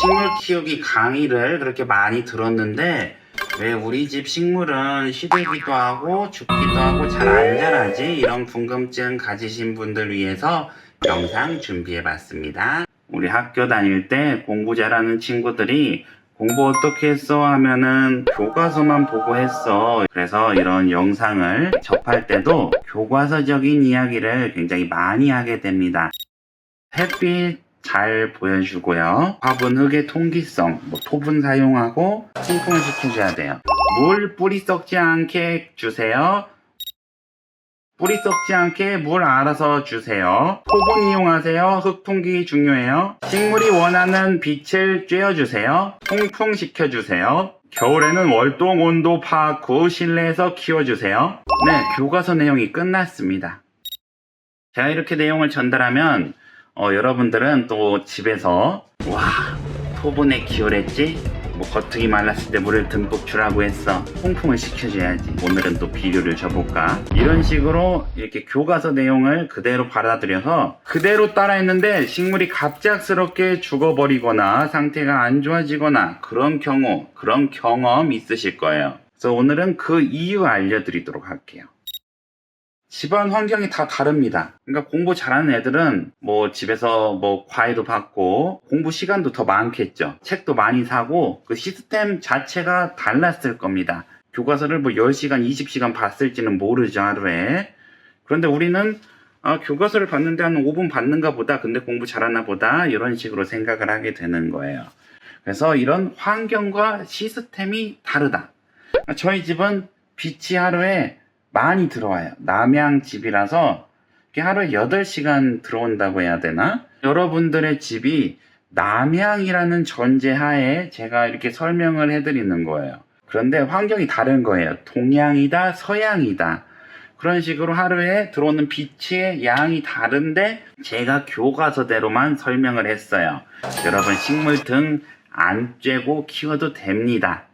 식물 키우기 강의를 그렇게 많이 들었는데 왜 우리 집 식물은 시들기도 하고 죽기도 하고 잘 안 자라지? 이런 궁금증 가지신 분들 위해서 영상 준비해 봤습니다. 우리 학교 다닐 때 공부 잘하는 친구들이 공부 어떻게 했어 하면은 교과서만 보고 했어. 그래서 이런 영상을 접할 때도 교과서적인 이야기를 굉장히 많이 하게 됩니다. 햇빛 잘 보여주고요. 화분 흙의 통기성, 토분 사용하고 통풍을 시켜줘야 돼요. 물 뿌리 썩지 않게 주세요. 뿌리 썩지 않게 물 알아서 주세요. 토분 이용하세요. 흙통기 중요해요. 식물이 원하는 빛을 쬐어주세요. 통풍 시켜주세요. 겨울에는 월동 온도 파악 후 실내에서 키워주세요. 네, 교과서 내용이 끝났습니다. 제가 이렇게 내용을 전달하면 여러분들은 또 집에서 와, 토분에 키우랬지? 겉흙이 말랐을 때 물을 듬뿍 주라고 했어. 통풍을 시켜줘야지. 오늘은 또 비료를 줘볼까? 이런 식으로 이렇게 교과서 내용을 그대로 받아들여서 그대로 따라했는데 식물이 갑작스럽게 죽어버리거나 상태가 안 좋아지거나 그런 경험 있으실 거예요. 그래서 오늘은 그 이유 알려드리도록 할게요. 집안 환경이 다 다릅니다. 그러니까 공부 잘하는 애들은 집에서 과외도 받고 공부 시간도 더 많겠죠. 책도 많이 사고 그 시스템 자체가 달랐을 겁니다. 교과서를 10시간, 20시간 봤을지는 모르죠, 하루에. 그런데 우리는 교과서를 봤는데 한 5분 봤는가 보다, 근데 공부 잘하나 보다, 이런 식으로 생각을 하게 되는 거예요. 그래서 이런 환경과 시스템이 다르다. 저희 집은 빛이 하루에 많이 들어와요. 남양집이라서 하루에 8시간 들어온다고 해야 되나? 여러분들의 집이 남양이라는 전제하에 제가 이렇게 설명을 해드리는 거예요. 그런데 환경이 다른 거예요. 동양이다, 서양이다. 그런 식으로 하루에 들어오는 빛의 양이 다른데 제가 교과서대로만 설명을 했어요. 여러분 식물 등 안 쬐고 키워도 됩니다.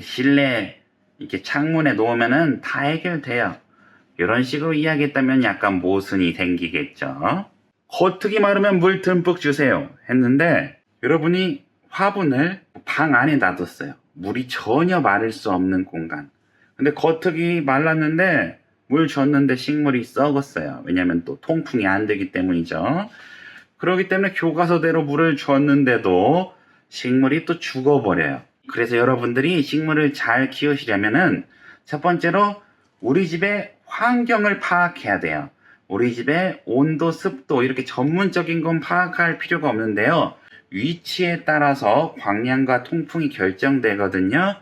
실내 이렇게 창문에 놓으면은 다 해결돼요. 이런 식으로 이야기했다면 약간 모순이 생기겠죠. 겉흙이 마르면 물 듬뿍 주세요 했는데 여러분이 화분을 방 안에 놔뒀어요. 물이 전혀 마를 수 없는 공간. 근데 겉흙이 말랐는데 물 줬는데 식물이 썩었어요. 왜냐면 또 통풍이 안 되기 때문이죠. 그렇기 때문에 교과서대로 물을 줬는데도 식물이 또 죽어버려요. 그래서 여러분들이 식물을 잘 키우시려면은 첫 번째로 우리 집의 환경을 파악해야 돼요. 우리 집의 온도, 습도 이렇게 전문적인 건 파악할 필요가 없는데요. 위치에 따라서 광량과 통풍이 결정되거든요.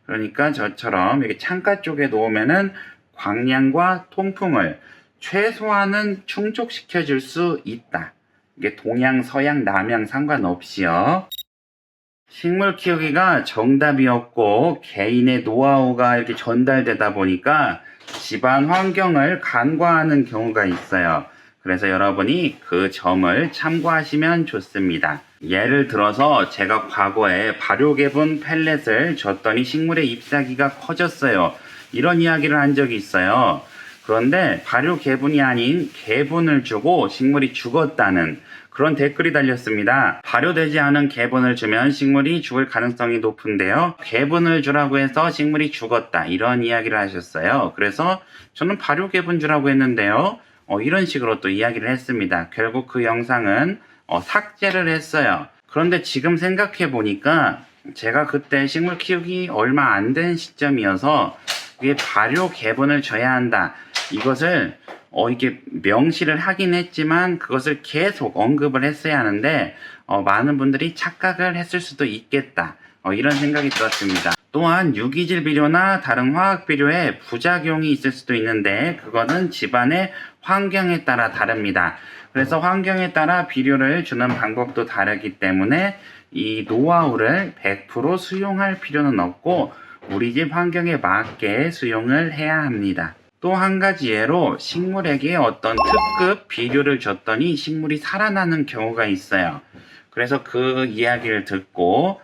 그러니까 저처럼 이렇게 창가 쪽에 놓으면은 광량과 통풍을 최소한은 충족시켜 줄 수 있다. 이게 동양, 서양, 남양 상관없이요. 식물 키우기가 정답이었고 개인의 노하우가 이렇게 전달되다 보니까 집안 환경을 간과하는 경우가 있어요. 그래서 여러분이 그 점을 참고하시면 좋습니다. 예를 들어서 제가 과거에 발효개분 펠렛을 줬더니 식물의 잎사귀가 커졌어요. 이런 이야기를 한 적이 있어요. 그런데 발효개분이 아닌 개분을 주고 식물이 죽었다는 그런 댓글이 달렸습니다. 발효되지 않은 개분을 주면 식물이 죽을 가능성이 높은데요. 개분을 주라고 해서 식물이 죽었다. 이런 이야기를 하셨어요. 그래서 저는 발효개분 주라고 했는데요. 이런 식으로 또 이야기를 했습니다. 결국 그 영상은 삭제를 했어요. 그런데 지금 생각해 보니까 제가 그때 식물 키우기 얼마 안 된 시점이어서 이게 발효개분을 줘야 한다. 이것을 이게 명시를 하긴 했지만 그것을 계속 언급을 했어야 하는데 많은 분들이 착각을 했을 수도 있겠다. 이런 생각이 들었습니다. 또한 유기질 비료나 다른 화학 비료에 부작용이 있을 수도 있는데 그거는 집안의 환경에 따라 다릅니다. 그래서 환경에 따라 비료를 주는 방법도 다르기 때문에 이 노하우를 100% 수용할 필요는 없고 우리 집 환경에 맞게 수용을 해야 합니다. 또 한 가지 예로 식물에게 어떤 특급 비료를 줬더니 식물이 살아나는 경우가 있어요. 그래서 그 이야기를 듣고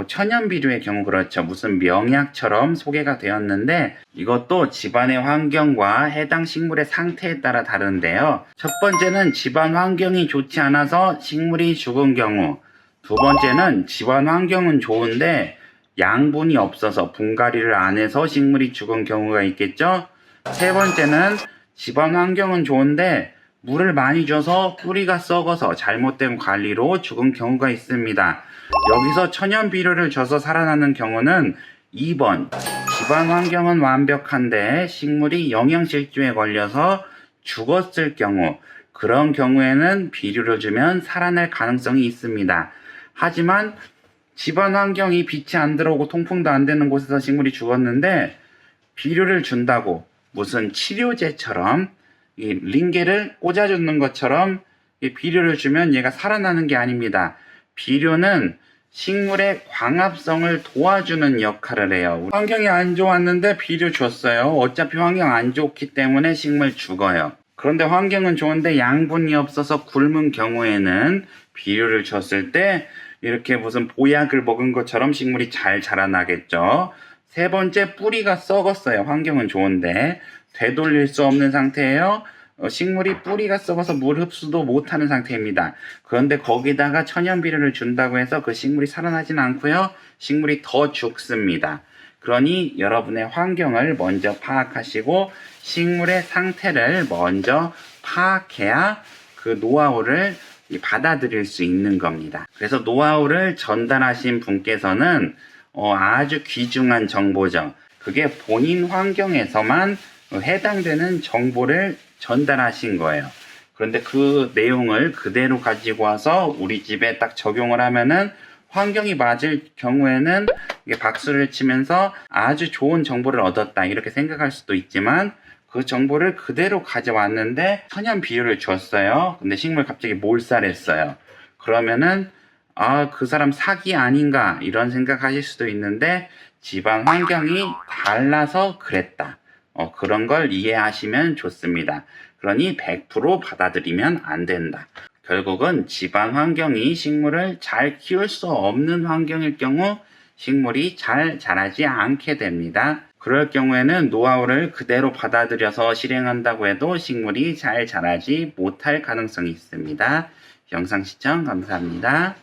천연 비료의 경우 그렇죠. 무슨 명약처럼 소개가 되었는데 이것도 집안의 환경과 해당 식물의 상태에 따라 다른데요. 첫 번째는 집안 환경이 좋지 않아서 식물이 죽은 경우, 두 번째는 집안 환경은 좋은데 양분이 없어서 분갈이를 안 해서 식물이 죽은 경우가 있겠죠. 세 번째는 집안 환경은 좋은데 물을 많이 줘서 뿌리가 썩어서 잘못된 관리로 죽은 경우가 있습니다. 여기서 천연 비료를 줘서 살아나는 경우는 2번, 집안 환경은 완벽한데 식물이 영양실조에 걸려서 죽었을 경우, 그런 경우에는 비료를 주면 살아날 가능성이 있습니다. 하지만 집안 환경이 빛이 안 들어오고 통풍도 안 되는 곳에서 식물이 죽었는데 비료를 준다고 무슨 치료제처럼 이 링게를 꽂아주는 것처럼 이 비료를 주면 얘가 살아나는 게 아닙니다. 비료는 식물의 광합성을 도와주는 역할을 해요. 환경이 안 좋았는데 비료 줬어요. 어차피 환경 안 좋기 때문에 식물 죽어요. 그런데 환경은 좋은데 양분이 없어서 굶은 경우에는 비료를 줬을 때 이렇게 무슨 보약을 먹은 것처럼 식물이 잘 자라나겠죠. 세 번째, 뿌리가 썩었어요. 환경은 좋은데 되돌릴 수 없는 상태예요. 식물이 뿌리가 썩어서 물 흡수도 못하는 상태입니다. 그런데 거기다가 천연 비료를 준다고 해서 그 식물이 살아나진 않고요. 식물이 더 죽습니다. 그러니 여러분의 환경을 먼저 파악하시고 식물의 상태를 먼저 파악해야 그 노하우를 받아들일 수 있는 겁니다. 그래서 노하우를 전달하신 분께서는 아주 귀중한 정보죠. 그게 본인 환경에서만 해당되는 정보를 전달하신 거예요. 그런데 그 내용을 그대로 가지고 와서 우리 집에 딱 적용을 하면은 환경이 맞을 경우에는 이게 박수를 치면서 아주 좋은 정보를 얻었다 이렇게 생각할 수도 있지만, 그 정보를 그대로 가져왔는데 천연 비료를 줬어요. 근데 식물 갑자기 몰살했어요. 그러면은 그 사람 사기 아닌가 이런 생각하실 수도 있는데, 집안 환경이 달라서 그랬다. 그런 걸 이해하시면 좋습니다. 그러니 100% 받아들이면 안 된다. 결국은 집안 환경이 식물을 잘 키울 수 없는 환경일 경우 식물이 잘 자라지 않게 됩니다. 그럴 경우에는 노하우를 그대로 받아들여서 실행한다고 해도 식물이 잘 자라지 못할 가능성이 있습니다. 영상 시청 감사합니다.